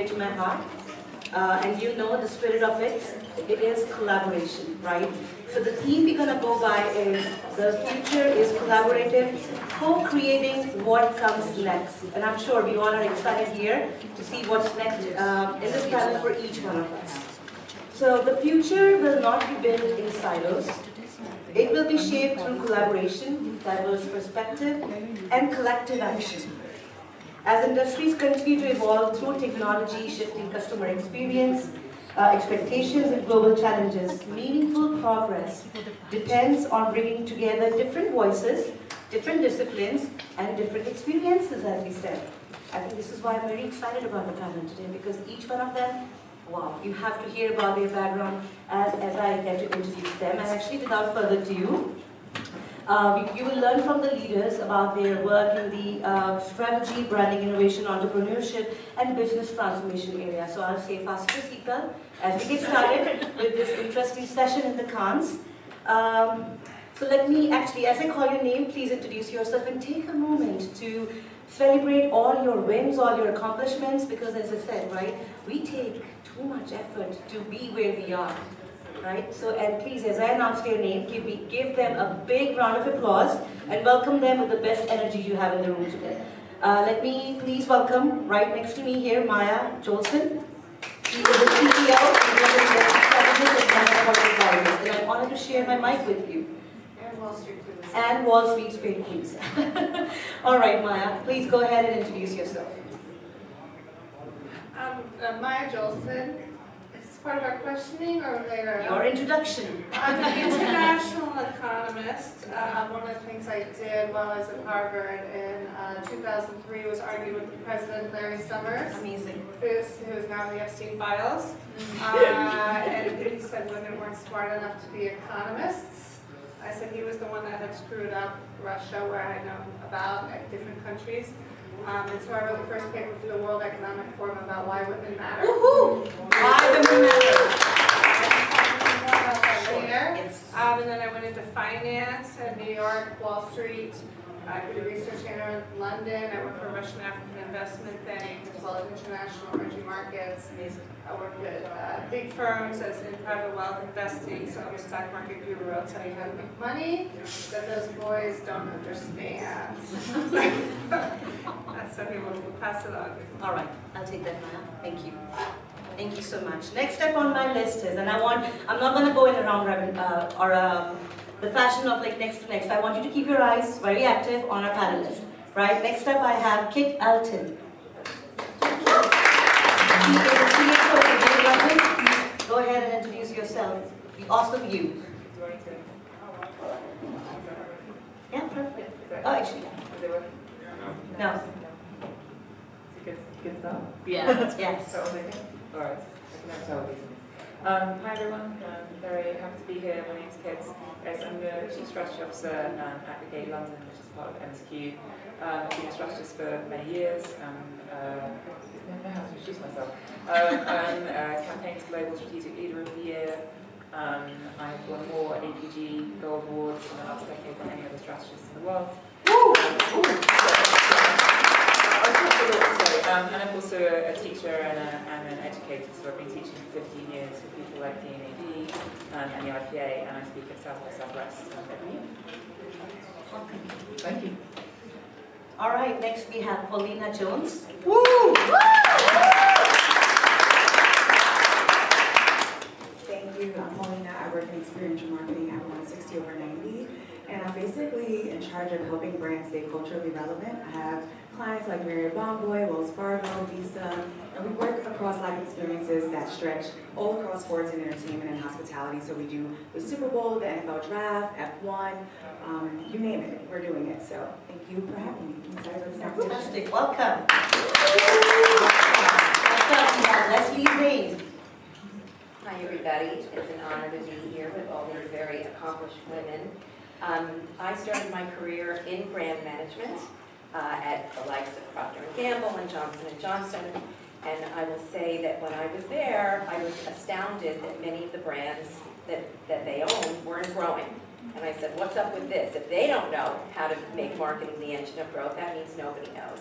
dear to my heart. And you know the spirit of it. It is collaboration, right? So the theme we're going to go by is the future is collaborative, co-creating what comes next. And I'm sure we all are excited here to see what's next in this panel for each one of us. So the future will not be built in silos. It will be shaped through collaboration, diverse perspective, and collective action. As industries continue to evolve through technology, shifting customer experience, expectations, and global challenges, meaningful progress depends on bringing together different voices, different disciplines, and different experiences, as we said. I think this is why I'm very excited about the panel today, because each one of them, wow, you have to hear about their background as I get to introduce them. And actually, without further ado, you will learn from the leaders about their work in the strategy, branding, innovation, entrepreneurship, and business transformation area. So I'll say faster, Seekal, as we get started with this interesting session in the cons. So let me actually, as I call your name, please introduce yourself and take a moment to celebrate all your wins, all your accomplishments, because as I said, right, we take too much effort to be where we are. Right? So, and please, as I announce their name, give them a big round of applause and welcome them with the best energy you have in the room today. Let me please welcome, right next to me here, Maya Joelson. She is the CEO and I'm honored to share my mic with you. And Wall Street, please. And Wall Street, please. All right, Maya, please go ahead and introduce yourself. Maya Joelson. Part of our questioning or later? Your introduction. I'm an international economist. One of the things I did while I was at Harvard in 2003 was argue with the president, Larry Summers. Amazing. Who is now in the Epstein files. And he said women weren't smart enough to be economists. I said he was the one that had screwed up Russia, where I had known about at different countries. And so I wrote the first paper for the World Economic Forum about why women matter. Woohoo! Why women matter. More about that later. Yes. And then I went into finance at New York, Wall Street. I did a research center in London. I worked for a Russian African investment bank, as well as international emerging markets. I worked at big firms as in private wealth investing, so I'm a stock market guru. I'll tell you how to make money that those boys don't understand. That's okay, we'll pass it on. All right, I'll take that, Maya. Thank you. Thank you so much. Next up on my list is, and I'm not going to go in a round robin the fashion of like next to next. I want you to keep your eyes very active on our panelists. Right, next up I have Kit Altin. He is the CFO of Zane. Please go ahead and introduce yourself. The awesome you. Yeah, perfect. Oh, actually, no. Good stuff? Yeah. Yes. So, all right. Hi everyone, I'm very happy to be here. My name's Kit. I'm the Chief Strategy Officer at the Gate London, which is part of MSQ. I've been a strategist for many years. I don't know how to introduce myself. I'm Campaign's Global Strategic Leader of the Year. I've won more APG Gold Awards in the last decade than any other strategist in the world. And I'm also a teacher and an educator, so I've been teaching for 15 years for people like the NAD and the IPA, and I speak at South by Southwest every year. Thank you. All right, next we have Paulina Jones. Woo! Thank you. I'm Paulina. I work in experiential marketing at 160 over 90, and I'm basically in charge of helping brands stay culturally relevant. I have clients like Marriott Bonvoy, Wells Fargo, Visa, and we work across life experiences that stretch all across sports and entertainment and hospitality. So we do the Super Bowl, the NFL Draft, F1, you name it, we're doing it. So thank you for having me. I'm excited for this conversation. Fantastic, welcome. Next up we have Leslie Zane. Hi everybody, it's an honor to be here with all these very accomplished women. I started my career in brand management at the likes of Procter & Gamble and Johnson & Johnson. And I will say that when I was there, I was astounded that many of the brands that they owned weren't growing. And I said, what's up with this? If they don't know how to make marketing the engine of growth, that means nobody knows.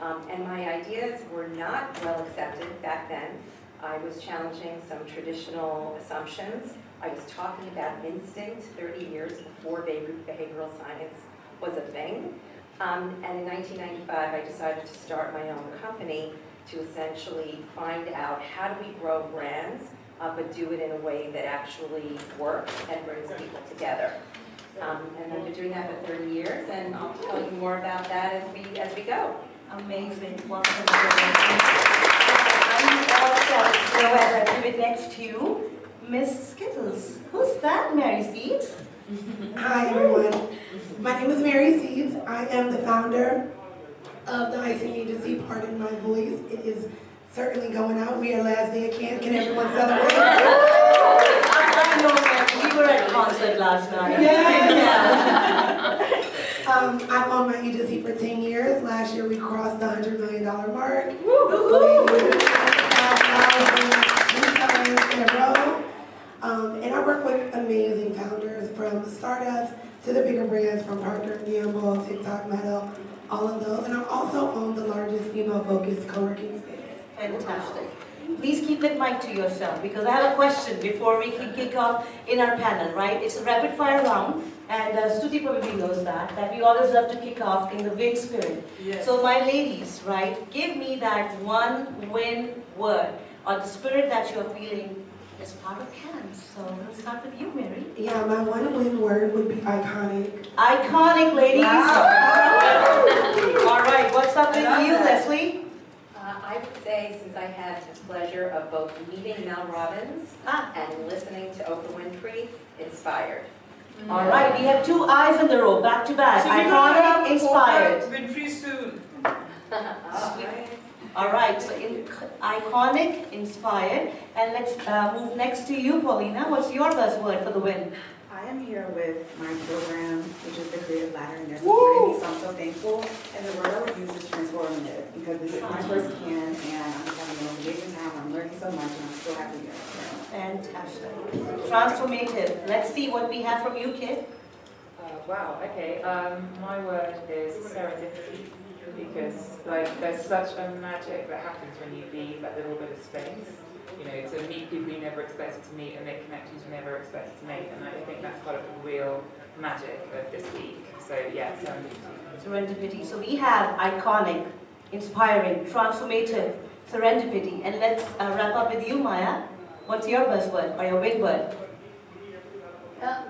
And my ideas were not well accepted back then. I was challenging some traditional assumptions. I was talking about instinct 30 years before behavioral science was a thing. And in 1995, I decided to start my own company to essentially find out how do we grow brands, but do it in a way that actually works and brings people together. And I've been doing that for 30 years, and I'll tell you more about that as we go. Amazing. Welcome. I'm all set. So as I give it next to you, Miss Skittles. Who's that, Mary Seeds? Hi everyone, my name is Mary Seeds. I am the founder of the icing agency, Pardon My Voice. It is certainly going out. We are last day of camp. Can everyone celebrate? I know, Mary. We were at concert last night. Yeah. I've owned my agency for 10 years. Last year we crossed the $100 million mark. In a row. And I work with amazing founders, from startups to the bigger brands, from Procter & Gamble, TikTok, Meta, all of those. And I also own the largest female-focused co-working space. Fantastic. Please keep that mic to yourself, because I have a question before we can kick off in our panel, right? It's a rapid fire round, and Stuti probably knows that we always love to kick off in the win spirit. Yes. So my ladies, right, give me that one win word, or the spirit that you're feeling as part of Cannes. So let's start with you, Mary. Yeah, my one win word would be iconic. Iconic, ladies. Wow. All right, what's up with you, Leslie? I would say, since I had the pleasure of both meeting Mel Robbins and listening to Oprah Winfrey, inspired. All right, we have two eyes in the row, back to back. So iconic, inspired. Winfrey soon. All right, so iconic, inspired, and let's move next to you, Paulina. What's your buzzword for the win? I am here with my program, which is the Creative Ladder, and they're supporting me, so I'm so thankful. And the word I would use is transformative, because this is my first Can, and I'm just having an amazing time. I'm learning so much, and I'm so happy to be here. Fantastic. Transformative. Let's see what we have from you, Kit. Wow, okay. My word is serendipity, because there's such a magic that happens when you leave that little bit of space. You know, to meet people you never expected to meet and make connections you never expected to make. And I think that's part of the real magic of this week. So yeah, serendipity. Serendipity. So we have iconic, inspiring, transformative, serendipity. And let's wrap up with you, Maya. What's your buzzword or your win word?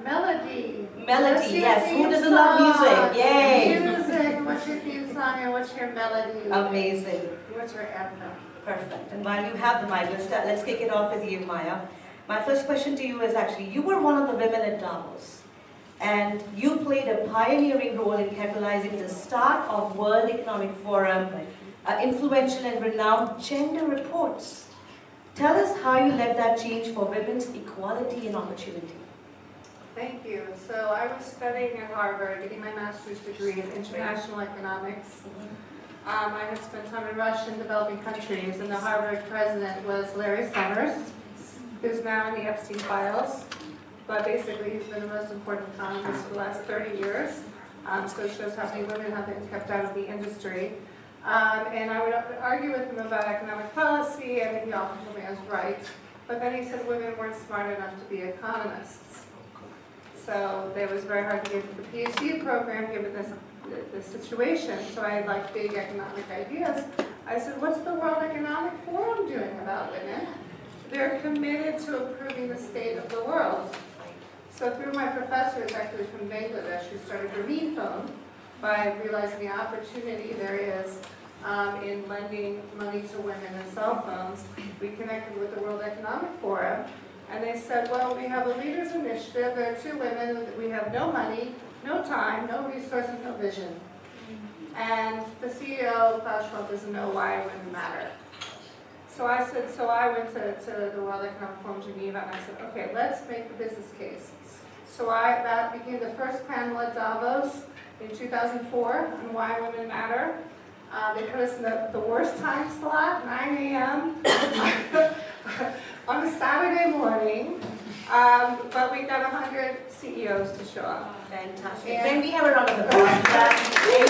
Melody. Melody, yes. Who doesn't love music? Yay! Music. What's your theme song and what's your melody? Amazing. What's your anthem? Perfect. And while you have the mic, let's kick it off with you, Maya. My first question to you is actually, you were one of the women at Davos, and you played a pioneering role in catalyzing the start of World Economic Forum, influential and renowned gender reports. Tell us how you led that change for women's equality and opportunity. Thank you. So I was studying at Harvard, getting my master's degree in international economics. I had spent time in Russia and developing countries, and the Harvard president was Larry Summers, who's now in the Epstein files. But basically, he's been the most important economist for the last 30 years. So it shows how many women have been kept out of the industry. And I would argue with him about economic policy, and he often told me I was right. But then he said women weren't smart enough to be economists. So it was very hard to get into the PhD program given this situation. So I had like big economic ideas. I said, what's the World Economic Forum doing about women? They're committed to improving the state of the world. So through my professors, actually from Bangladesh, who started Green Phone, by realizing the opportunity there is in lending money to women and cell phones, we connected with the World Economic Forum. And they said, well, we have a leaders initiative. There are two women. We have no money, no time, no resources, no vision. And the CEO, Klaus Schwab, doesn't know why women matter. So I went to the World Economic Forum Geneva, and I said, okay, let's make the business case. So that became the first panel at Davos in 2004 on why women matter. They put us in the worst time slot, 9 a.m. on a Saturday morning. But we got 100 CEOs to show up. Fantastic. And- Then we have a round of applause. Thank you.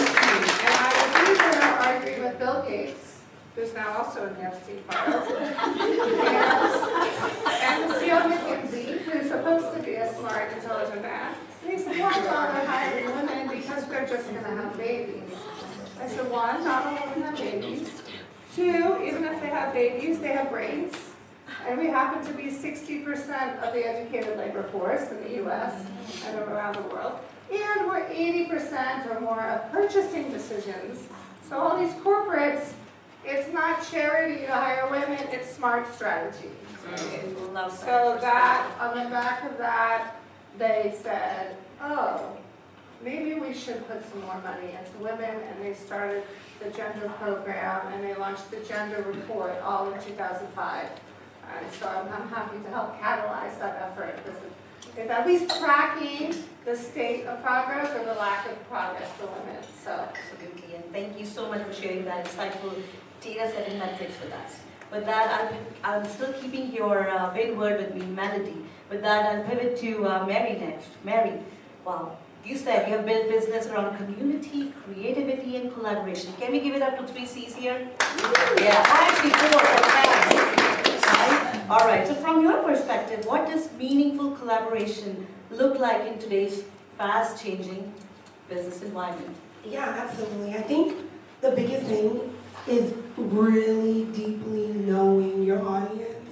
And I was even arguing with Bill Gates, who's now also in the Epstein files. And the CEO of McKinsey, who's supposed to be a smart, intelligent man. And he said, why bother hiring women because we're just going to have babies? I said, one, not all women have babies. Two, even if they have babies, they have brains. And we happen to be 60% of the educated labor force in the US and around the world. And we're 80% or more of purchasing decisions. So all these corporates, it's not charity to hire women, it's smart strategy. Love So that, on the back of that, they said, oh, maybe we should put some more money into women, and they started the gender program, and they launched the gender report all in 2005. And so I'm happy to help catalyze that effort. It's at least tracking the state of progress or the lack of progress for women. So Absolutely, and thank you so much for sharing that insightful data set and metrics with us. With that, I'm still keeping your win word with me, Melody. With that, I'll pivot to Mary next. Mary, wow, you said you have built business around community, creativity, and collaboration. Can we give it up to 3 C's here? Yeah, actually 4. Right? All right, so from your perspective, what does meaningful collaboration look like in today's fast-changing business environment? Yeah, absolutely. I think the biggest thing is really deeply knowing your audience.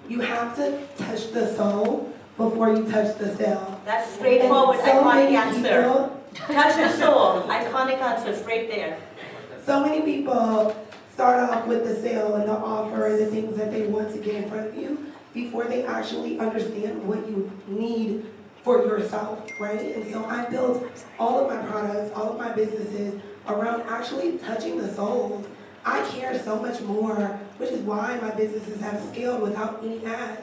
You have to touch the soul before you touch the sale. That's straightforward, And so iconic many answer. people- Touch the soul, iconic answer, straight there. So many people start off with the sale and the offer and the things that they want to get in front of you before they actually understand what you need for yourself, right? And so I built all of my products, all of my businesses around actually touching the souls. I care so much more, which is why my businesses have scaled without any ads,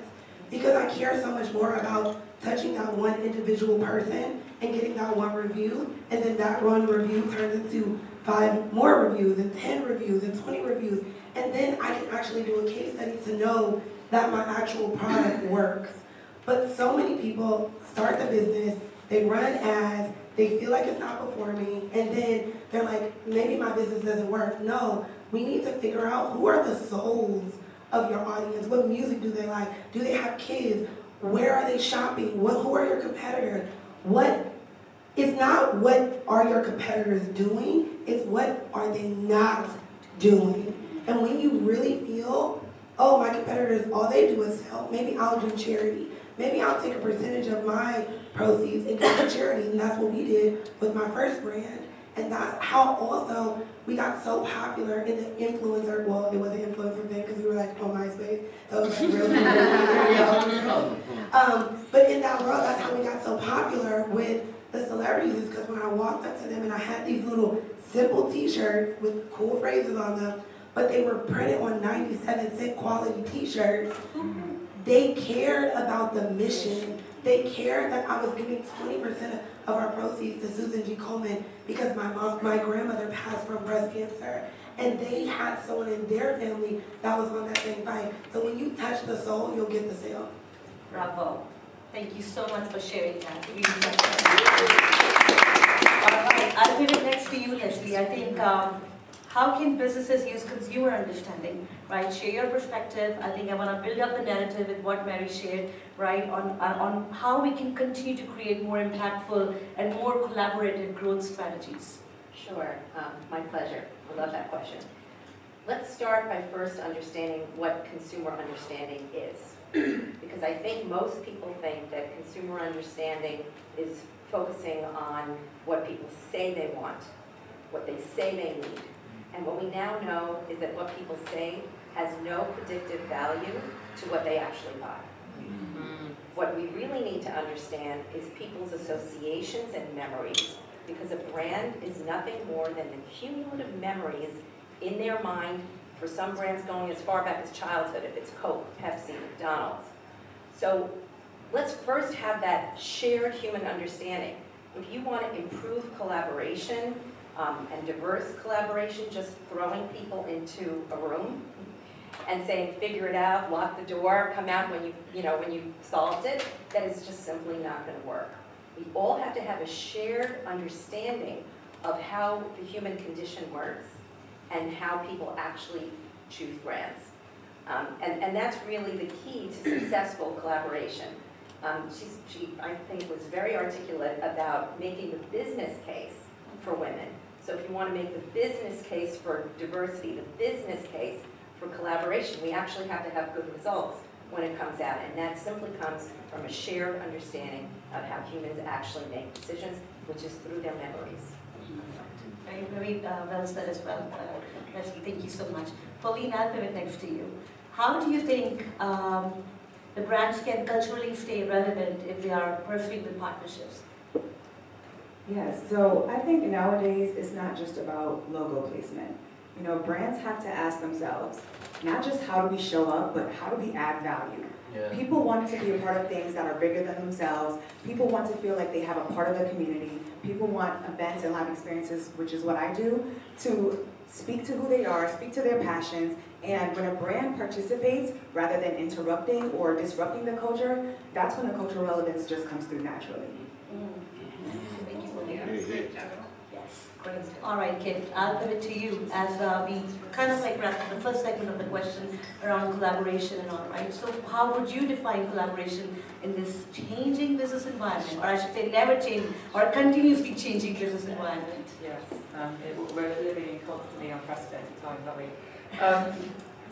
because I care so much more about touching that one individual person and getting that one review, and then that one review turns into 5 more reviews and 10 reviews and 20 reviews, and then I can actually do a case study to know that my actual product works. But so many people start the business, they run ads, they feel like it's not performing, and then they're like, maybe my business doesn't work. No, we need to figure out who are the souls of your audience. What music do they like? Do they have kids? Where are they shopping? Who are your competitors? It's not what are your competitors doing, it's what are they not doing. And when you really feel, oh, my competitors, all they do is sell, maybe I'll do charity. Maybe I'll take a percentage of my proceeds and give to charity, and that's what we did with my first brand. And that's how also we got so popular in the influencer, well, it was an influencer thing because we were like on MySpace, so it was like real but in that world, that's how we got so popular with the celebrities, is because when I walked up to them and I had these little simple t-shirts with cool phrases on them, but they were printed on 97-cent quality t-shirts, they cared about the mission. They cared that I was giving 20% of our proceeds to Susan G. Komen because my grandmother passed from breast cancer. And they had someone in their family that was on that same fight. So when you touch the soul, you'll get the sale. Bravo. Thank you so much for sharing that. Really all right, I'll pivot next to you, Leslie. I think how can businesses use consumer understanding, right? Share your perspective. I think I want to build up the narrative with what Mary shared, right? On how we can continue to create more impactful and more collaborative growth strategies. Sure, my pleasure. I love that question. Let's start by first understanding what consumer understanding is. Because I think most people think that consumer understanding is focusing on what people say they want, what they say they need. And what we now know is that what people say has no predictive value to what they actually buy. What we really need to understand is people's associations and memories, because a brand is nothing more than the cumulative memories in their mind, for some brands going as far back as childhood, if it's Coke, Pepsi, McDonald's. So let's first have that shared human understanding. If you want to improve collaboration and diverse collaboration, just throwing people into a room and saying, figure it out, lock the door, come out when you solved it, that is just simply not going to work. We all have to have a shared understanding of how the human condition works and how people actually choose brands. And that's really the key to successful collaboration. She, I think, was very articulate about making the business case for women. So if you want to make the business case for diversity, the business case for collaboration, we actually have to have good results when it comes out. And that simply comes from a shared understanding of how humans actually make decisions, which is through their memories. Very, very well said as well. Leslie, thank you so much. Paulina, I'll pivot next to you. How do you think the brands can culturally stay relevant if they are pursuing the partnerships? Yes, so I think nowadays it's not just about logo placement. You know, brands have to ask themselves, not just how do we show up, but how do we add value? Yeah. People want to be a part of things that are bigger than themselves. People want to feel like they have a part of the community. People want events and live experiences, which is what I do, to speak to who they are, speak to their passions, and when a brand participates, rather than interrupting or disrupting the culture, that's when the cultural relevance just comes through naturally. Thank you, Paulina. Yes, great. All right, Kit, I'll pivot to you as we kind of like wrap up the first segment of the question around collaboration and all, right? So how would you define collaboration in this changing business environment, or I should say never change, or continuously changing business environment? Yes, we're living in constantly unprecedented times, aren't we?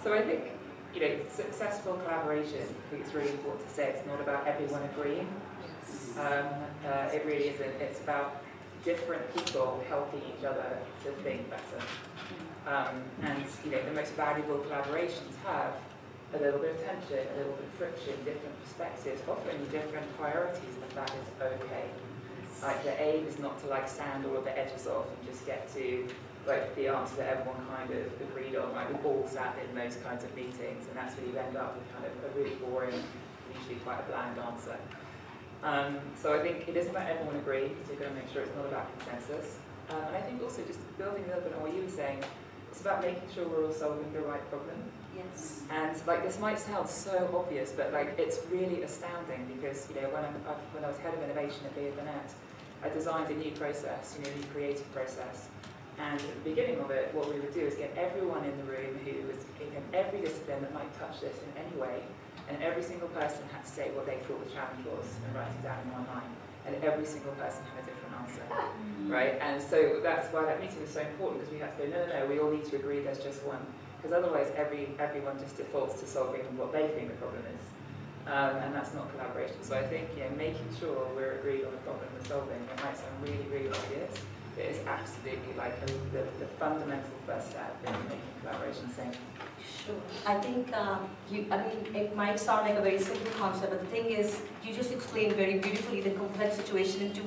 So I think, you know, successful collaboration, I think it's really important to say it's not about everyone agreeing. It really isn't. It's about different people helping each other to think better. And, you know, the most valuable collaborations have a little bit of tension, a little bit of friction, different perspectives, often different priorities, and that is okay. Like, the aim is not to like sand all of the edges off and just get to like the answer that everyone kind of agreed on. Like, we've all sat in those kinds of meetings, and that's where you end up with kind of a really boring, usually quite a bland answer. So I think it is about everyone agreeing, because you're going to make sure it's not about consensus. And I think also just building a little bit on what you were saying, it's about making sure we're all solving the right problem. Yes. And like, this might sound so obvious, but like, it's really astounding, because, you know, when I was head of innovation at Bernat, I designed a new process, you know, a new creative process. And at the beginning of it, what we would do is get everyone in the room who was in every discipline that might touch this in any way, and every single person had to say what they thought the challenge was and write it down in one line. And every single person had a different answer, right? And so that's why that meeting was so important, because we had to go, no, we all need to agree there's just one. Because otherwise everyone just defaults to solving what they think the problem is. And that's not collaboration. So I think, you know, making sure we're agreed on the problem we're solving, it might sound really, really obvious, but it's absolutely like the fundamental first step in making collaboration safe. Sure. I think, it might sound like a very simple concept, but the thing is, you just explained very beautifully the complex situation into,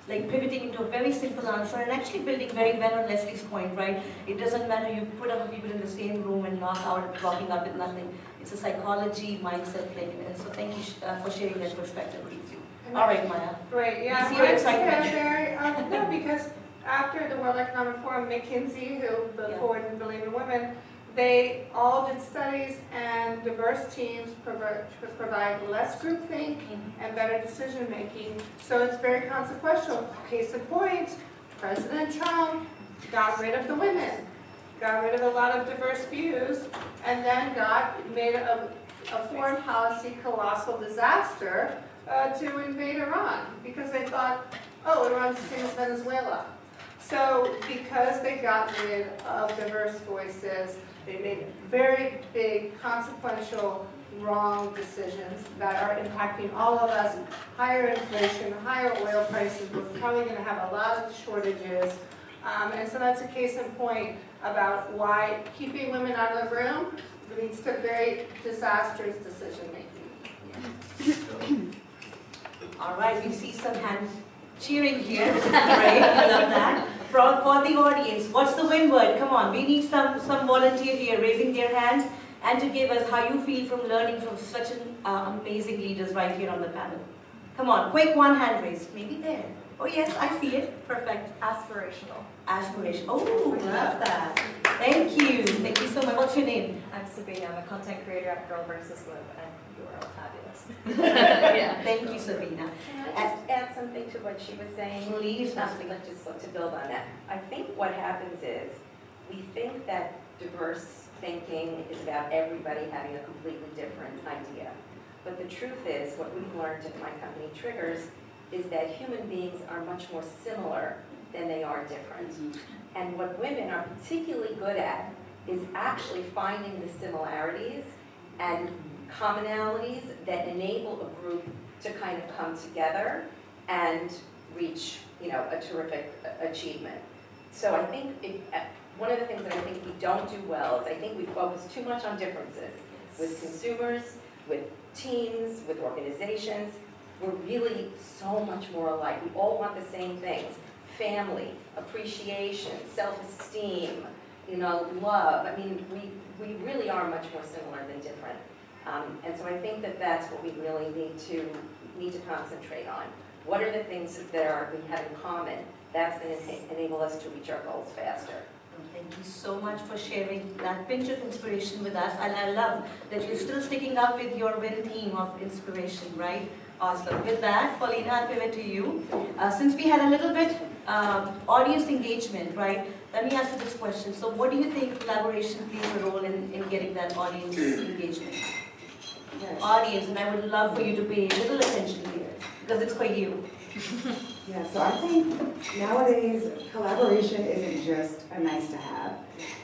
like, pivoting into a very simple answer and actually building very well on Leslie's point, right? It doesn't matter you put other people in the same room and walking out with nothing. It's a psychology, mindset thing. And so thank you for sharing that perspective with you. All right, Maya. Great, yeah. You see your excitement. No, because after the World Economic Forum, McKinsey, who the Forward and Believe in Women, they all did studies, and diverse teams provide less groupthink and better decision making. So it's very consequential. Case in point, President Trump got rid of the women, got rid of a lot of diverse views, and then made a foreign policy colossal disaster to invade Iran, because they thought, oh, Iran's the same as Venezuela. So because they got rid of diverse voices, they made very big, consequential, wrong decisions that are impacting all of us. Higher inflation, higher oil prices, we're probably going to have a lot of shortages. And so that's a case in point about why keeping women out of the room leads to very disastrous decision making. All right, we see some hand cheering here, which is great. I love that. For the audience, what's the win word? Come on, we need some volunteer here raising their hands and to give us how you feel from learning from such an amazing leaders right here on the panel. Come on, quick one hand raise. Maybe there. Oh yes, I see it. Perfect. Aspirational. Aspiration. Oh, love that. Thank you. Thank you so much. What's your name? I'm Sabina. I'm a content creator at Girl vs. Live, and you are all fabulous. Yeah. Thank you, Sabina. Can I just add something to what she was saying? Please, Just to build on that. I think what happens is, we think that diverse thinking is about everybody having a completely different idea. But the truth is, what we've learned at my company, Triggers, is that human beings are much more similar than they are different. And what women are particularly good at is actually finding the similarities and commonalities that enable a group to kind of come together and reach, a terrific achievement. So I think one of the things that I think we don't do well is I think we focus too much on differences with consumers, with teams, with organizations. We're really so much more alike. We all want the same things: family, appreciation, self-esteem, love. I mean, we really are much more similar than different. And so I think that that's what we really need to concentrate on. What are the things that we have in common? That's going to enable us to reach our goals faster. Thank you so much for sharing that pinch of inspiration with us. And I love that you're still sticking up with your win theme of inspiration, right? Awesome. With that, Paulina, I'll pivot to you. Since we had a little bit audience engagement, right? Let me ask you this question. So what do you think collaboration plays a role in getting that audience engagement? Yes. Audience, and I would love for you to pay a little attention here, because it's for you. Yeah, so I think nowadays collaboration isn't just a nice to have,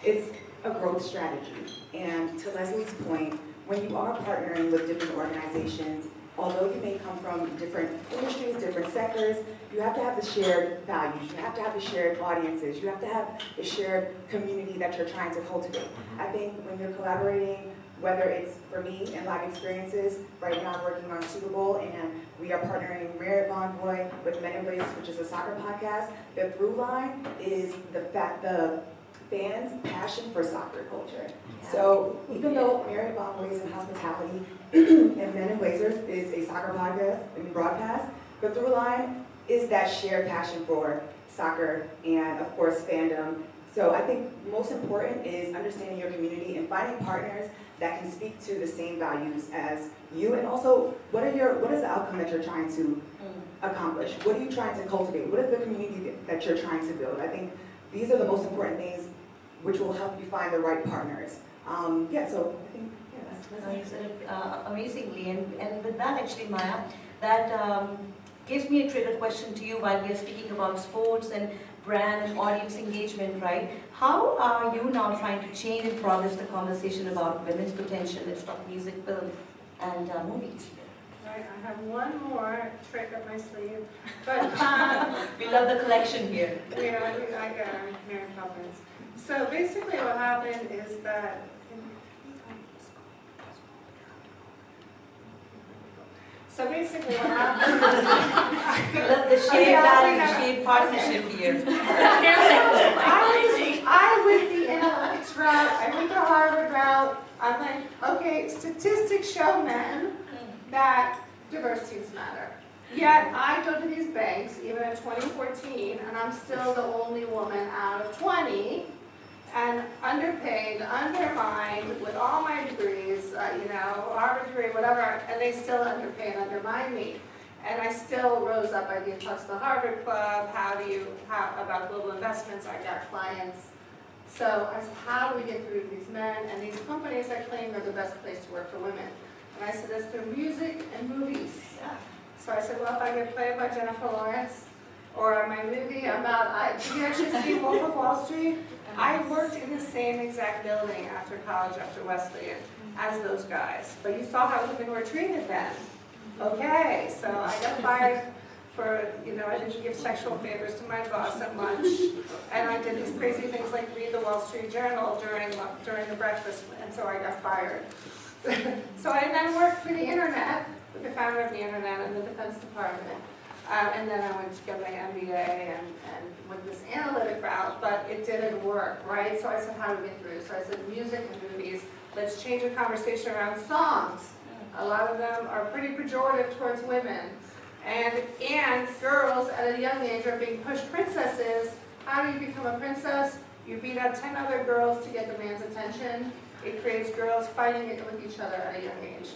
it's a growth strategy. And to Leslie's point, when you are partnering with different organizations, although you may come from different industries, different sectors, you have to have the shared values, you have to have the shared audiences, you have to have the shared community that you're trying to cultivate. I think when you're collaborating, whether it's for me in live experiences, right now I'm working on Super Bowl and we are partnering Marriott Bonvoy with Men in Blazers, which is a soccer podcast. The through line is the fans' passion for soccer culture. So even though Marriott Bonvoy is in hospitality and Men in Blazers is a soccer podcast and broadcast, the through line is that shared passion for soccer and of course fandom. So I think most important is understanding your community and finding partners that can speak to the same values as you, and also what is the outcome that you're trying to accomplish? What are you trying to cultivate? What is the community that you're trying to build? I think these are the most important things which will help you find the right partners. So I think, that's You said it amazingly, and with that actually, Maya, that gives me a trigger question to you while we are speaking about sports and brand and audience engagement, right? How are you now trying to change and progress the conversation about women's potential? Let's talk music, film, and movies. Right, I have one more trick up my sleeve, but We love the collection here. yeah, I got Mary Poppins. So basically what happened is that what happened We love the shared value, the shared partnership here. I went the analytics route, I went the Harvard route. I'm like, okay, statistics show men that diversities matter. Yet I go to these banks, even in 2014, and I'm still the only woman out of 20, and underpaid, undermined with all my degrees, Harvard degree, whatever, and they still underpay and undermine me. And I still rose up, I did talks to the Harvard Club, about global investments, I got clients. So I said, how do we get through these men and these companies that claim they're the best place to work for women? And I said, it's through music and movies. So I said, well, if I get played by Jennifer Lawrence, or my movie did you actually see Wolf of Wall Street? I worked in the same exact building after college, after Wesleyan, as those guys. But you saw how women were treated then. Okay, so I got fired for, I didn't give sexual favors to my boss at lunch. And I did these crazy things like read the Wall Street Journal during the breakfast, and so I got fired. So I then worked for the internet, with the founder of the internet and the Defense Department. And then I went to get my MBA and went this analytic route, but it didn't work, right? So I said, how do we get through? So I said, music and movies, let's change the conversation around songs. A lot of them are pretty pejorative towards women. And girls at a young age are being pushed princesses. How do you become a princess? You beat up 10 other girls to get the man's attention. It creates girls fighting it with each other at a young age.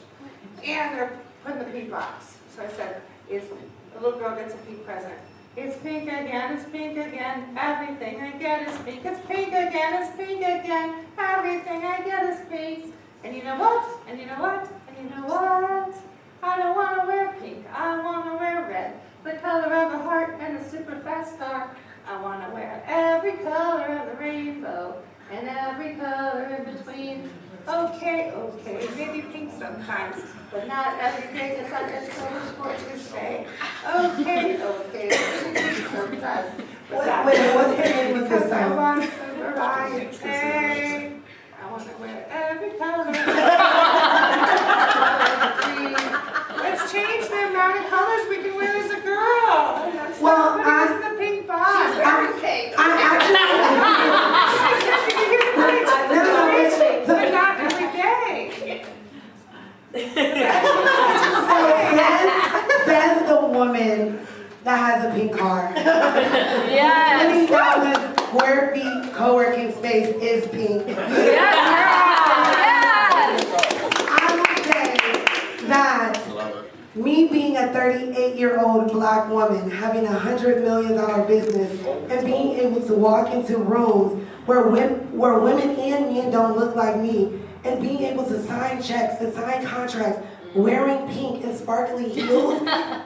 And they're put in the pink box. So I said, a little girl gets a pink present. It's pink again, it's pink again, everything I get is pink. It's pink again, it's pink again, everything I get is pink. And you know what? And you know what? And you know what? I don't want to wear pink, I want to wear red. The color of the heart and a super fast car. I want to wear every color of the rainbow and every color in between. Okay, maybe pink sometimes, but not every day because I get so much more to say. Okay, maybe pink sometimes, but not What's the name of this because I song? want some variety. I want to wear every color. Let's change the amount of colors we can wear as a girl. Let's Well, not put us in the pink box. But not every day. Says the woman that has a pink car. Yes. 20,000 square feet co-working space is pink. Yes. I would say that me being a 38-year-old black woman, having a $100 million business, and being able to walk into rooms where women and men don't look like me, and being able to sign checks and sign contracts wearing pink and sparkly heels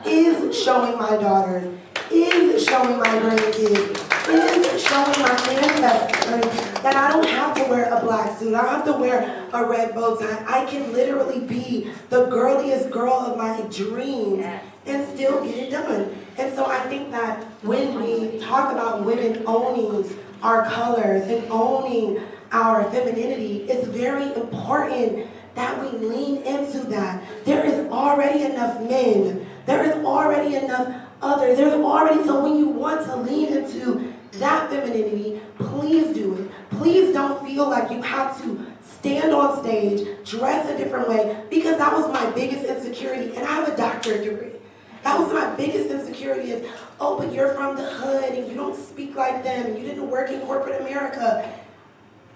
is showing my daughters, is showing my grandkids, is showing my ancestors that I don't have to wear a black suit, I don't have to wear a red bow tie. I can literally be the girliest girl of my dreams and still get it done. And so I think that when we talk about women owning our colors and owning our femininity, it's very important that we lean into that. There is already enough men. There is already enough others. There's already, so when you want to lean into that femininity, please do it. Please don't feel like you have to stand on stage, dress a different way, because that was my biggest insecurity, and I have a doctorate degree. That was my biggest insecurity is, oh, but you're from the hood, and you don't speak like them, and you didn't work in corporate America.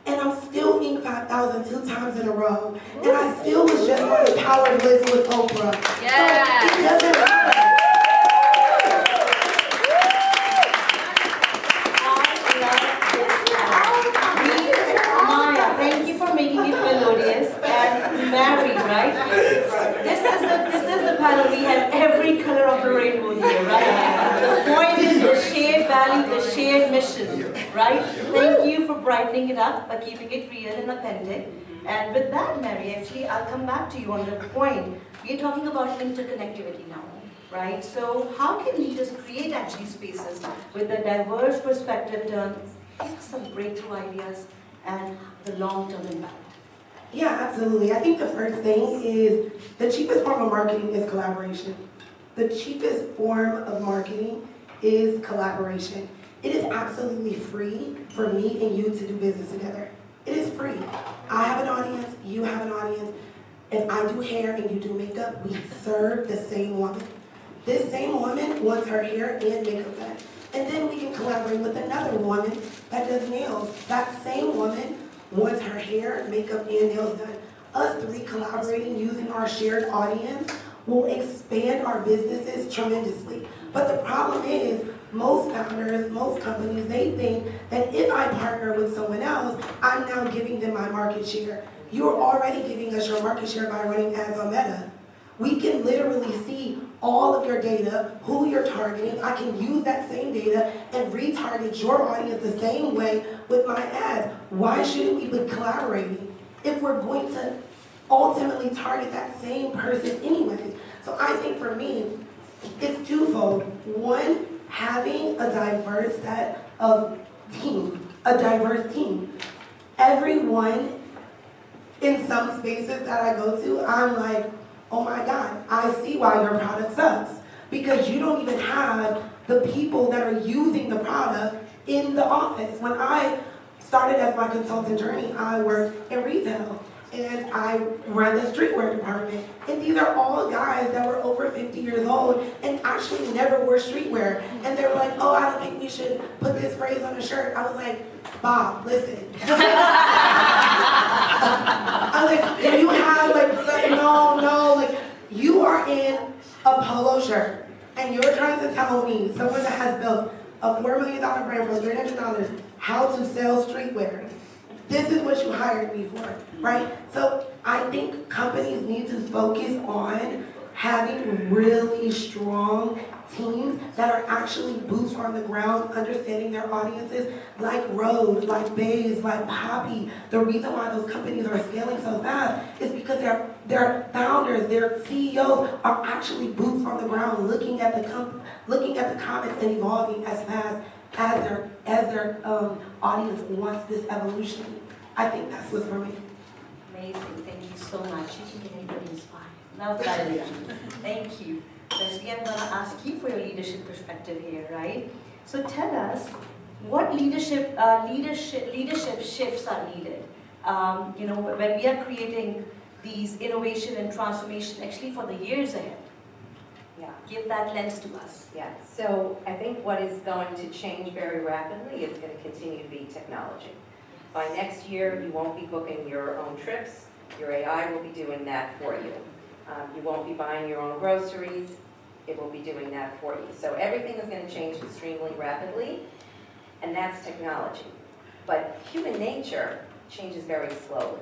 And I'm still Inc. 5000 2 times in a row. And I still was just on the power list with Oprah. Yeah. So it doesn't matter. Maya, thank you for making it melodious and married, right? This is the panel. We have every color of the rainbow here, right? The point is the shared value, the shared mission, right? Thank you for brightening it up by keeping it real and authentic. And with that, Mary, actually, I'll come back to you on the point. We're talking about interconnectivity now, right? So how can leaders create actually spaces with a diverse perspective to give some breakthrough ideas and the long-term impact? Yeah, absolutely. I think the first thing is the cheapest form of marketing is collaboration. The cheapest form of marketing is collaboration. It is absolutely free for me and you to do business together. It is free. I have an audience, you have an audience. If I do hair and you do makeup, we serve the same woman. This same woman wants her hair and makeup done. And then we can collaborate with another woman that does nails. That same woman wants her hair, makeup, and nails done. Us three collaborating using our shared audience will expand our businesses tremendously. But the problem is, most founders, most companies, they think that if I partner with someone else, I'm now giving them my market share. You're already giving us your market share by running ads on Meta. We can literally see all of your data, who you're targeting. I can use that same data and retarget your audience the same way with my ads. Why shouldn't we be collaborating if we're going to ultimately target that same person anyways? So I think for me, it's twofold. One, having a diverse set of team, a diverse team. Everyone in some spaces that I go to, I'm like, oh my God, I see why your product sucks. Because you don't even have the people that are using the product in the office. When I started as my consultant journey, I worked in retail. and I run the streetwear department. And these are all guys that were over 50 years old and actually never wore streetwear. And they were like, oh, I don't think we should put this phrase on a shirt. I was like, Bob, listen. I was like, you have like, no, like, you are in a polo shirt. And you're trying to tell me, someone that has built a $4 million brand for $300, how to sell streetwear. This is what you hired me for, right? So I think companies need to focus on having really strong teams that are actually boots on the ground, understanding their audiences, like Rode, like Baze, like Poppy. The reason why those companies are scaling so fast is because their founders, their CEOs are actually boots on the ground, looking at the comments and evolving as fast as their audience wants this evolution. I think that's what's for me. Amazing, thank you so much. You can get anybody inspired. Love that energy. Thank you. Leslie, I'm going to ask you for your leadership perspective here, right? So tell us what leadership shifts are needed. When we are creating these innovation and transformation, actually for the years ahead. Yeah. Give that lens to us. Yeah, so I think what is going to change very rapidly is going to continue to be technology. By next year, you won't be booking your own trips. Your AI will be doing that for you. You won't be buying your own groceries. It will be doing that for you. So everything is going to change extremely rapidly, and that's technology. But human nature changes very slowly.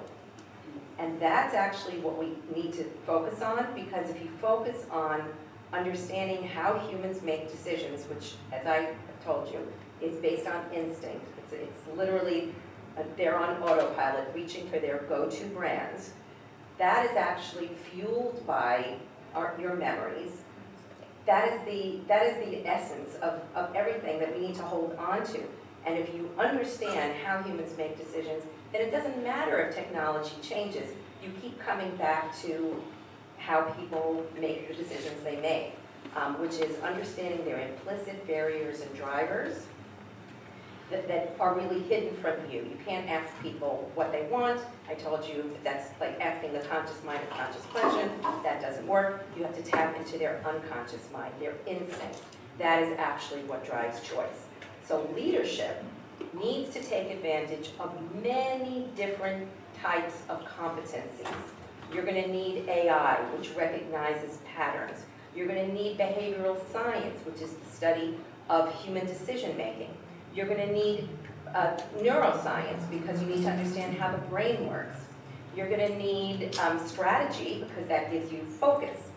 And that's actually what we need to focus on, because if you focus on understanding how humans make decisions, which, as I have told you, is based on instinct. It's literally, they're on autopilot, reaching for their go-to brands. That is actually fueled by your memories. That is the essence of everything that we need to hold on to. And if you understand how humans make decisions, then it doesn't matter if technology changes. You keep coming back to how people make the decisions they make, which is understanding their implicit barriers and drivers that are really hidden from you. You can't ask people what they want. I told you that's like asking the conscious mind a conscious question. That doesn't work. You have to tap into their unconscious mind, their instincts. That is actually what drives choice. So leadership needs to take advantage of many different types of competencies. You're going to need AI, which recognizes patterns. You're going to need behavioral science, which is the study of human decision making. You're going to need neuroscience, because you need to understand how the brain works. You're going to need strategy, because that gives you focus.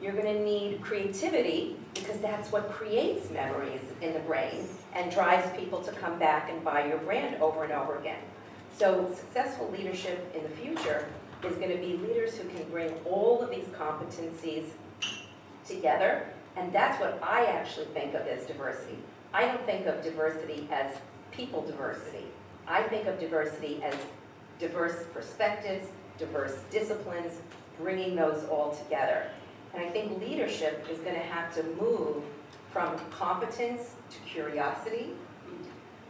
You're going to need creativity, because that's what creates memories in the brain and drives people to come back and buy your brand over and over again. So successful leadership in the future is going to be leaders who can bring all of these competencies together, and that's what I actually think of as diversity. I don't think of diversity as people diversity. I think of diversity as diverse perspectives, diverse disciplines, bringing those all together. And I think leadership is going to have to move from competence to curiosity,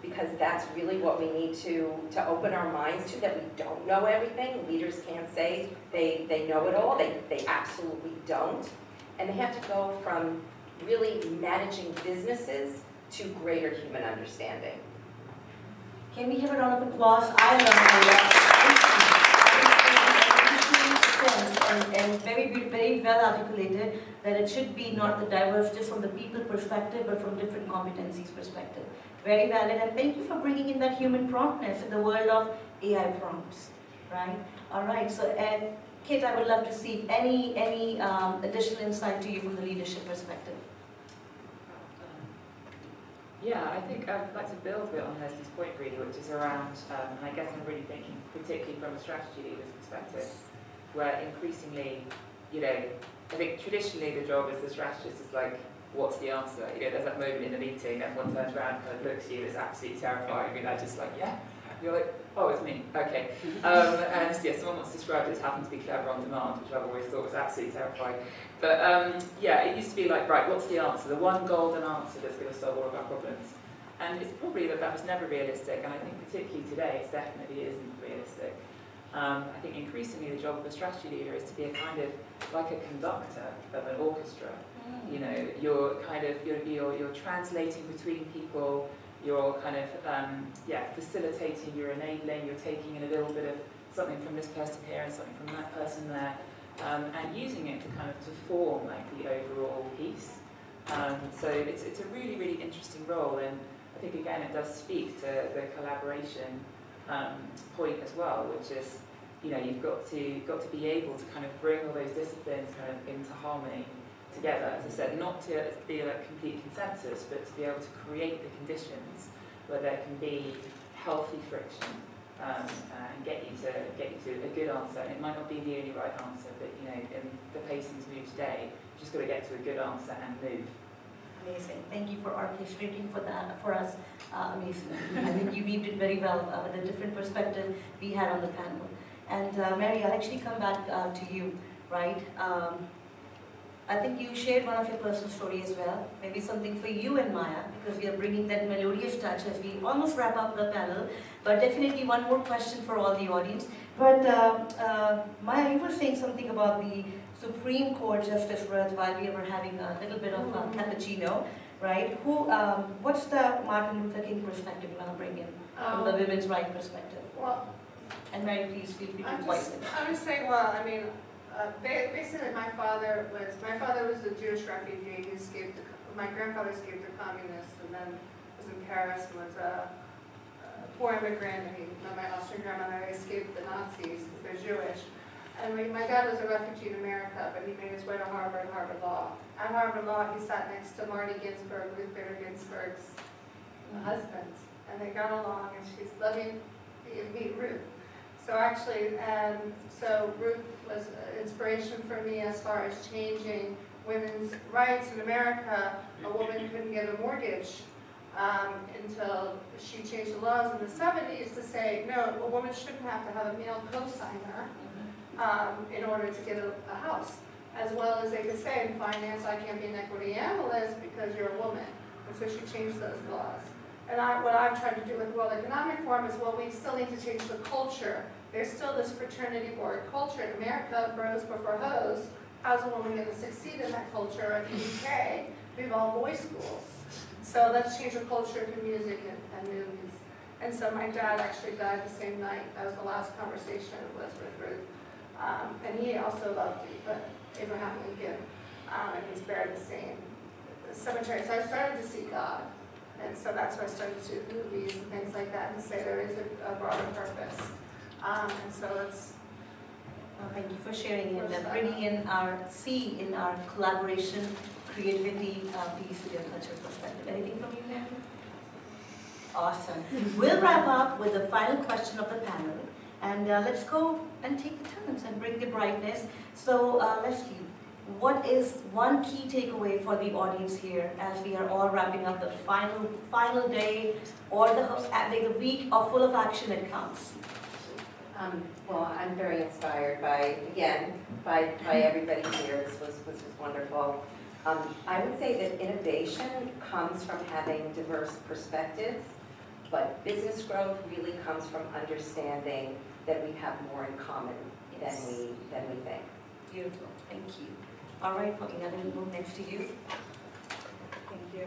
because that's really what we need to open our minds to, that we don't know everything. Leaders can't say they know it all. They absolutely don't. And they have to go from really managing businesses to greater human understanding. Can we have a round of applause? I love it. And very well articulated that it should be not the diverse just from the people perspective, but from different competencies perspective. Very valid, and thank you for bringing in that human promptness in the world of AI prompts, right? All right, so Kit, I would love to see any additional insight to you from the leadership perspective. Yeah, I think I'd like to build a bit on Leslie's point really, which is around, and I guess I'm really thinking particularly from a strategy leader's perspective, where increasingly, I think traditionally the job as the strategist is like, what's the answer? There's that moment in the meeting, everyone turns around and kind of looks at you, it's absolutely terrifying, and they're just like, yeah? You're like, oh, it's me, okay. And yeah, someone once described it as having to be clever on demand, which I've always thought was absolutely terrifying. But yeah, it used to be like, right, what's the answer? The one golden answer that's going to solve all of our problems. And it's probably that was never realistic, and I think particularly today it definitely isn't realistic. I think increasingly the job of a strategy leader is to be a kind of like a conductor of an orchestra. You know, you're kind of you're translating between people. You're kind of facilitating. You're enabling. You're taking in a little bit of something from this person here and something from that person there, and using it to kind of to form like the overall piece. So it's a really, really interesting role, and I think again it does speak to the collaboration point as well, which is, you know, you've got to be able to kind of bring all those disciplines kind of into harmony together. As I said, not to be a complete consensus, but to be able to create the conditions where there can be healthy friction and get you to a good answer. And it might not be the only right answer, but you know, in the pace things move today, you've just got to get to a good answer and move. Amazing. Thank you for orchestrating for that for us. Amazing. I think you weaved it very well with a different perspective we had on the panel. And Mary, I'll actually come back to you, right? I think you shared one of your personal stories as well. Maybe something for you and Maya, because we are bringing that melodious touch as we almost wrap up the panel. But definitely one more question for all the audience. But Maya, you were saying something about the Supreme Court Justice Ruth while we were having a little bit of cappuccino, right? What's the Martin Luther King perspective you want to bring in from the women's right perspective? Well, And Mary, please feel free to voice it. I'm just saying, well, I mean, basically my father was a Jewish refugee. He escaped, my grandfather escaped the communists and then was in Paris and was a poor immigrant. And my Austrian grandmother escaped the Nazis because they're Jewish. And my dad was a refugee in America, but he made his way to Harvard Law. At Harvard Law, he sat next to Marty Ginsburg, Ruth Bader Ginsburg's husband. And they got along, and she's loving to meet Ruth. So actually, so Ruth was an inspiration for me as far as changing women's rights in America. A woman couldn't get a mortgage until she changed the laws in the 70s to say, no, a woman shouldn't have to have a male co-signer in order to get a house. As well as they could say in finance, I can't be an equity analyst because you're a woman. And so she changed those laws. And what I'm trying to do with World Economic Forum is, well, we still need to change the culture. There's still this fraternity board culture in America, bros before hoes. How's a woman going to succeed in that culture? In the UK, we have all boys' schools. So let's change the culture through music and movies. And so my dad actually died the same night. That was the last conversation was with Ruth. And he also loved Abraham Lincoln, and he's buried in the same cemetery. So I started to see God. And so that's why I started to do movies and things like that, and to say there is a broader purpose. And so it's... Thank you for sharing and bringing in our collaboration, creativity piece with your cultural perspective. Anything from you, Mary? Awesome. We'll wrap up with the final question of the panel. And let's go and take the turns and bring the brightness. So Leslie, what is one key takeaway for the audience here as we are all wrapping up the final day or the week of full of action it counts? Well, I'm very inspired by everybody here. This was wonderful. I would say that innovation comes from having diverse perspectives, but business growth really comes from understanding that we have more in common than we think. Beautiful. Thank you. All right, Paulina, we'll move next to you. Thank you.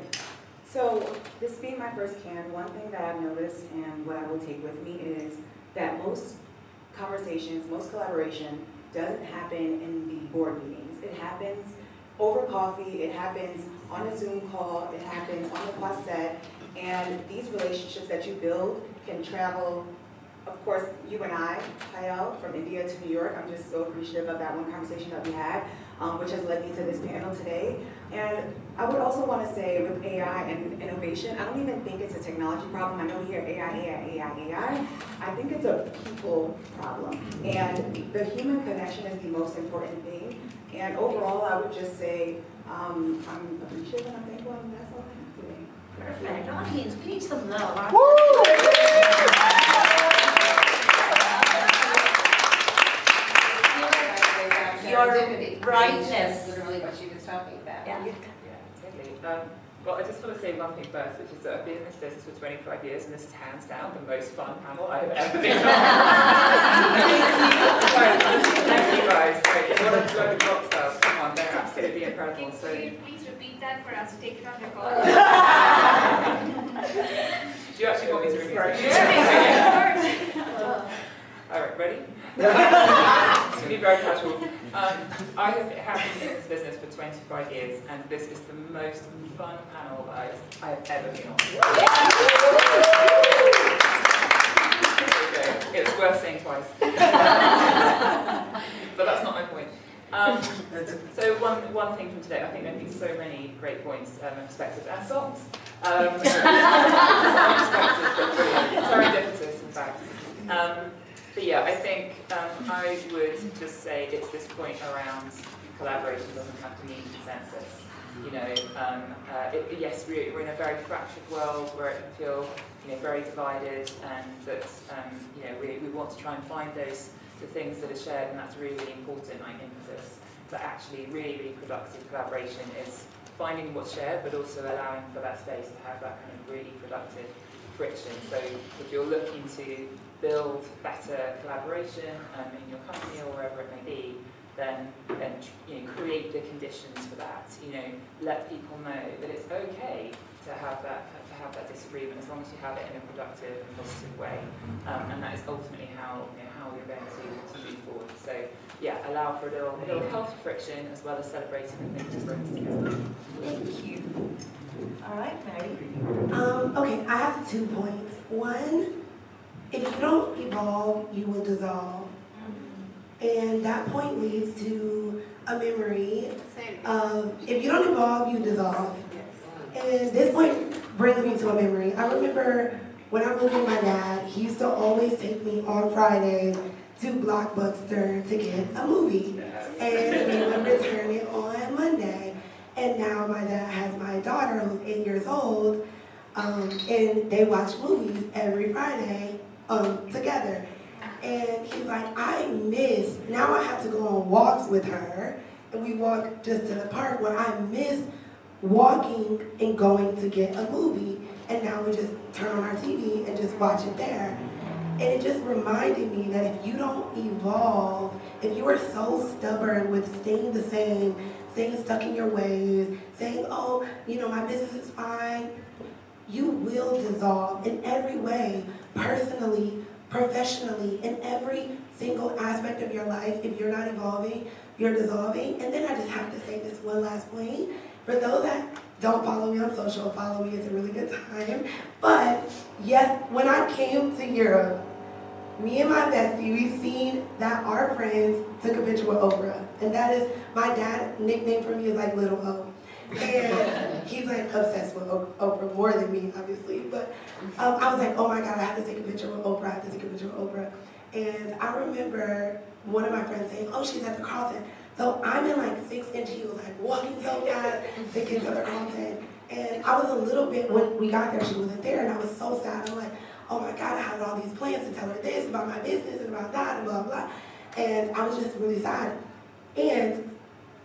So this being my first can, one thing that I've noticed and what I will take with me is that most conversations, most collaboration doesn't happen in the board meetings. It happens over coffee, it happens on a Zoom call, it happens on the quad-set, and these relationships that you build can travel. Of course, you and I, Kyle, from India to New York, I'm just so appreciative of that one conversation that we had, which has led me to this panel today. And I would also want to say with AI and innovation, I don't even think it's a technology problem. I know we hear AI. I think it's a people problem. And the human connection is the most important thing. And overall, I would just say I'm appreciative and I'm thankful, and that's all I have today. Perfect. Audience, please some love. Your brightness. Literally what she was talking about. Yeah. Yeah, totally. Well, I just want to say one thing first, which is that I've been in this business for 25 years, and this is hands down the most fun panel I have ever been on. Thank you guys. Great. What a load of rock stars. Come on, they're absolutely incredible. So, Can you please repeat that for us? Take it on record. do you actually want me to repeat it? All right, ready? It's going to be very casual. I have been in this business for 25 years, and this is the most fun panel that I have ever been on. Okay, it's worth saying twice. But that's not my point. So one thing from today, I think there have been so many great points and perspectives and songs. Unexpected, but brilliant. Serendipitous, in fact. But yeah, I think I would just say it's this point around collaboration doesn't have to mean consensus. You know, yes, we're in a very fractured world where it can feel, very divided, and that we want to try and find the things that are shared, and that's really, really important, like emphasis. But actually, really, really productive collaboration is finding what's shared, but also allowing for that space to have that kind of really productive friction. So if you're looking to build better collaboration in your company or wherever it may be, then create the conditions for that. Let people know that it's okay to have that disagreement as long as you have it in a productive and positive way, and that is ultimately how you're going to move forward. So yeah, allow for a little healthy friction as well as celebrating the things that bring us together. Thank you. All right, Mary. Okay, I have 2 points. One, if you don't evolve, you will dissolve. And that point leads to a memory of, if you don't evolve, you dissolve. And this point brings me to a memory. I remember when I moved with my dad, he used to always take me on Fridays to Blockbuster to get a movie. And we would return it on Monday. And now my dad has my daughter who's 8 years old, and they watch movies every Friday together. And he's like, now I have to go on walks with her, and we walk just to the park where I miss walking and going to get a movie. And now we just turn on our TV and just watch it there. And it just reminded me that if you don't evolve, if you are so stubborn with staying the same, staying stuck in your ways, saying, oh, my business is fine, you will dissolve in every way, personally, professionally, in every single aspect of your life. If you're not evolving, you're dissolving. And then I just have to say this one last point. For those that don't follow me on social, follow me, it's a really good time. But yes, when I came to Europe, me and my bestie, we've seen that our friends took a picture with Oprah. And that is, my dad nickname for me is like Little O. And he's like obsessed with Oprah, more than me, obviously. But I was like, oh my God, I have to take a picture with Oprah, I have to take a picture with Oprah. And I remember one of my friends saying, oh, she's at the Carlton. So I'm in like 6-inch heels, like walking so fast to get to the Carlton. And I was a little bit, when we got there, she wasn't there, and I was so sad. I'm like, oh my God, I had all these plans to tell her this about my business and about that and blah, blah. And I was just really sad. And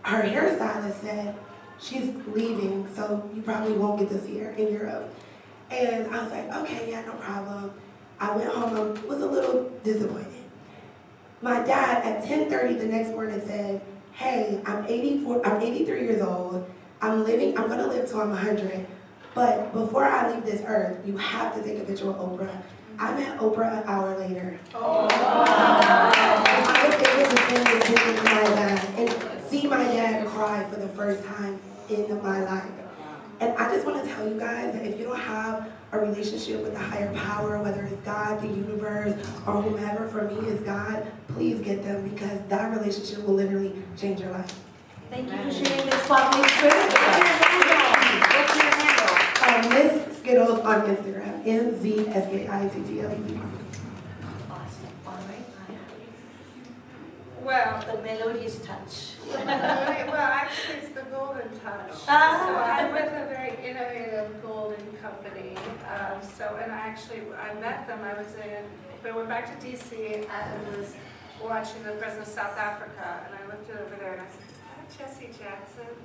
her hairstylist said, she's leaving, so you probably won't get to see her in Europe. And I was like, okay, yeah, no problem. I went home, I was a little disappointed. My dad at 10:30 the next morning said, hey, I'm 83 years old. I'm gonna live till I'm 100. But before I leave this earth, you have to take a picture with Oprah. I met Oprah an hour later. Oh. I was able to send this picture to my dad and see my dad cry for the first time in my life. And I just want to tell you guys that if you don't have a relationship with a higher power, whether it's God, the universe, or whomever, for me is God, please get them, because that relationship will literally change your life. Thank you for sharing this sparkling experience with us. What's your handle? Miss Skittles on Instagram, MZSKITTLEZ. Awesome. All right. Well, The melodious touch. actually, it's the Golden Touch. Ah. So I'm with a very innovative golden company. I met them. I went back to DC and was watching the president of South Africa, and I looked over there and I said, is that Jesse Jackson?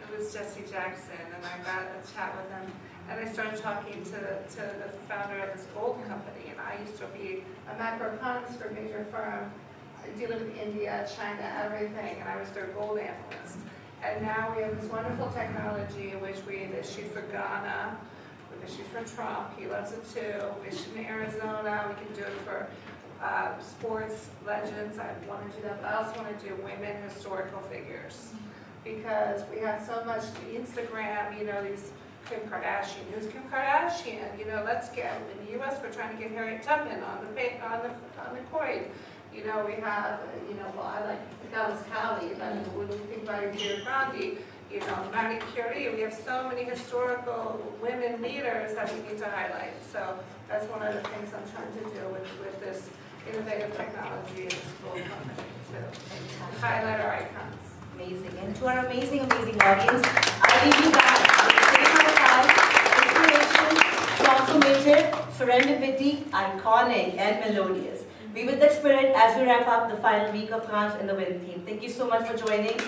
it was Jesse Jackson, and I got a chat with him. And I started talking to the founder of this gold company, and I used to be a macroeconomist for a major firm, dealing with India, China, everything, and I was their gold analyst. And now we have this wonderful technology in which we issue for Ghana, we've issued for Trump, he loves it too, we issued in Arizona, we can do it for sports legends, I want to do that, but I also want to do women historical figures. Because we have so much Instagram, you know, these Kim Kardashian, who's Kim Kardashian? You know, let's get, in the US, we're trying to get Harriet Tubman on the coin. You know, we have, you know, well, I like Alice Cowley, but when we think about Indira Gandhi, you know, Marie Curie, we have so many historical women leaders that we need to highlight. So that's one of the things I'm trying to do with this innovative technology in this gold company, to highlight our icons. Amazing. And to our amazing, amazing audience, I leave you back with the same inspiration, transformative, serendipity, iconic, and melodious. Be with that spirit as we wrap up the final week of Cannes in the Wind theme. Thank you so much for joining.